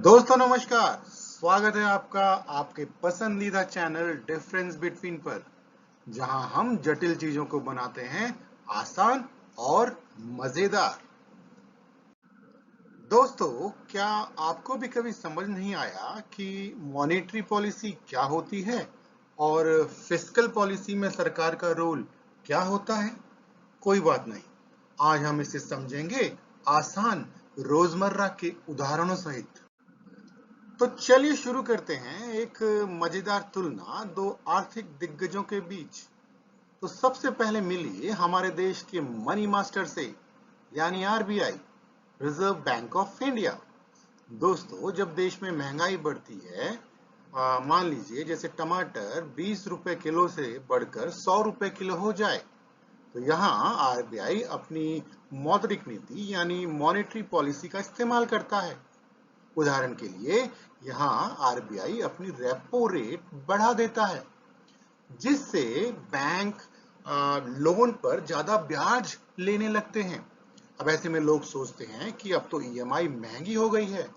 दोस्तों नमस्कार। स्वागत है आपका आपके पसंदीदा चैनल डिफरेंस बिटवीन पर, जहां हम जटिल चीजों को बनाते हैं आसान और मजेदार। दोस्तों, क्या आपको भी कभी समझ नहीं आया कि मॉनेटरी पॉलिसी क्या होती है और फिस्कल पॉलिसी में सरकार का रोल क्या होता है? कोई बात नहीं, आज हम इसे समझेंगे आसान रोजमर्रा के उदाहरणों सहित। तो चलिए शुरू करते हैं एक मजेदार तुलना दो आर्थिक दिग्गजों के बीच। तो सबसे पहले मिलिए हमारे देश के मनी मास्टर से, यानी RBI, reserve bank of India. दोस्तों, जब देश में महंगाई बढ़ती है, मान लीजिए जैसे टमाटर 20 रुपए किलो से बढ़कर 100 रुपए किलो हो जाए, तो यहाँ आरबीआई अपनी मौद्रिक नीति यानी मॉनेटरी पॉलिसी का इस्तेमाल करता है। उदाहरण के लिए यहाँ आरबीआई अपनी रेपो रेट बढ़ा देता है, जिससे बैंक लोन पर ज्यादा ब्याज लेने लगते हैं। अब ऐसे में लोग सोचते हैं कि अब तो ईएमआई महंगी हो गई है,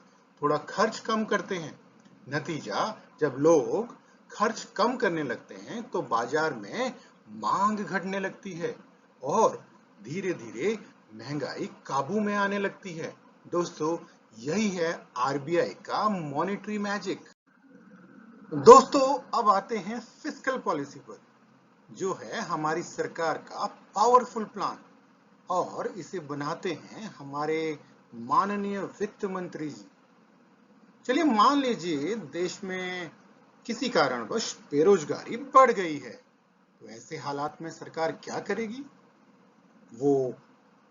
थोड़ा खर्च कम करते हैं। नतीजा, जब लोग खर्च कम करने लगते हैं तो बाजार में मांग घटने लगती है और धीरे धीरे महंगाई काबू में आने लगती है। दोस्तों, यही है आरबीआई का मॉनेटरी मैजिक। दोस्तों, अब आते हैं फिस्कल पॉलिसी पर, जो है हमारी सरकार का पावरफुल प्लान, और इसे बनाते हैं हमारे माननीय वित्त मंत्री जी। चलिए मान लीजिए देश में किसी कारणवश बेरोजगारी बढ़ गई है, तो ऐसे हालात में सरकार क्या करेगी? वो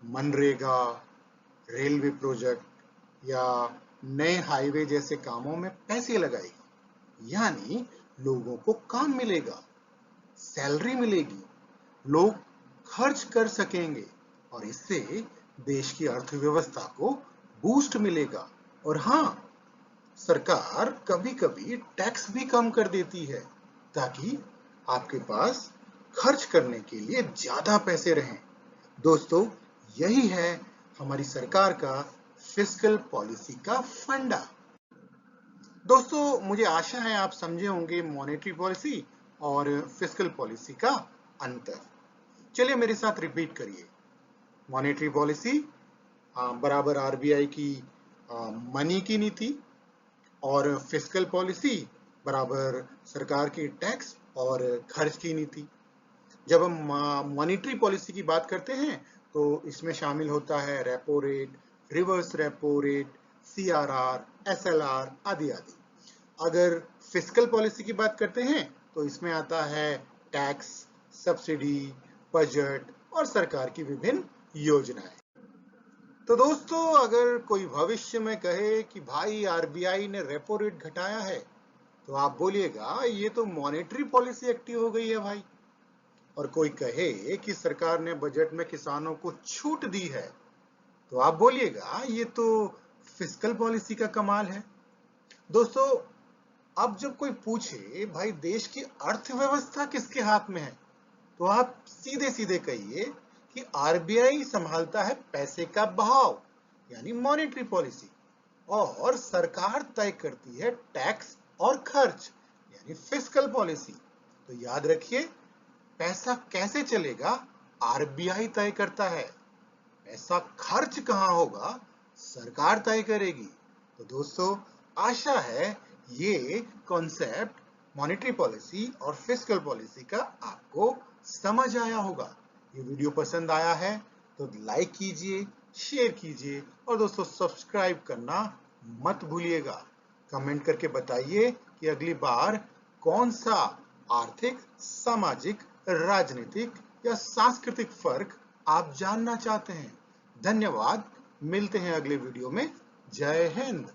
मनरेगा, रेलवे प्रोजेक्ट या नए हाईवे जैसे कामों में पैसे लगाएगी, यानी लोगों को काम मिलेगा, सैलरी मिलेगी, लोग खर्च कर सकेंगे और इससे देश की अर्थव्यवस्था को बूस्ट मिलेगा। और हाँ, सरकार कभी-कभी टैक्स भी कम कर देती है, ताकि आपके पास खर्च करने के लिए ज्यादा पैसे रहें। दोस्तों, यही है हमारी सरकार का फिस्कल पॉलिसी का फंडा। दोस्तों, मुझे आशा है आप समझे होंगे मॉनेटरी पॉलिसी और फिस्कल पॉलिसी का अंतर। चलिए मेरे साथ रिपीट करिए। मॉनेटरी पॉलिसी बराबर आरबीआई की मनी की नीति, और फिस्कल पॉलिसी बराबर सरकार की टैक्स और खर्च की नीति। जब हम मॉनेटरी पॉलिसी की बात करते हैं तो इसमें शामिल होता है repo rate, reverse repo rate, CRR, SLR आदि आदि। अगर फिस्कल पॉलिसी की बात करते हैं तो इसमें आता है टैक्स, सब्सिडी, बजट और सरकार की विभिन्न योजनाएं। तो दोस्तों, अगर कोई भविष्य में कहे कि भाई आरबीआई ने रेपो रेट घटाया है, तो आप बोलिएगा ये तो मॉनेटरी पॉलिसी एक्टिव हो गई है भाई। और कोई कहे कि सरकार ने बजट में किसानों को छूट दी है, तो आप बोलिएगा ये तो फिस्कल पॉलिसी का कमाल है। दोस्तों, अब जब कोई पूछे भाई देश की अर्थव्यवस्था किसके हाथ में है, तो आप सीधे सीधे कहिए कि आरबीआई संभालता है पैसे का बहाव यानी मॉनेटरी पॉलिसी, और सरकार तय करती है टैक्स और खर्च यानी फिस्कल पॉलिसी। तो याद रखिए, पैसा कैसे चलेगा आरबीआई तय करता है, पैसा खर्च कहां होगा सरकार तय करेगी। तो दोस्तों, आशा है ये कॉन्सेप्ट मॉनेटरी पॉलिसी और फिस्कल पॉलिसी का आपको समझ आया होगा। ये वीडियो पसंद आया है तो लाइक कीजिए, शेयर कीजिए और दोस्तों सब्सक्राइब करना मत भूलिएगा। कमेंट करके बताइए कि अगली बार कौन सा आर्थिक, सामाजिक, राजनीतिक या सांस्कृतिक फर्क आप जानना चाहते हैं। धन्यवाद, मिलते हैं अगले वीडियो में। जय हिंद।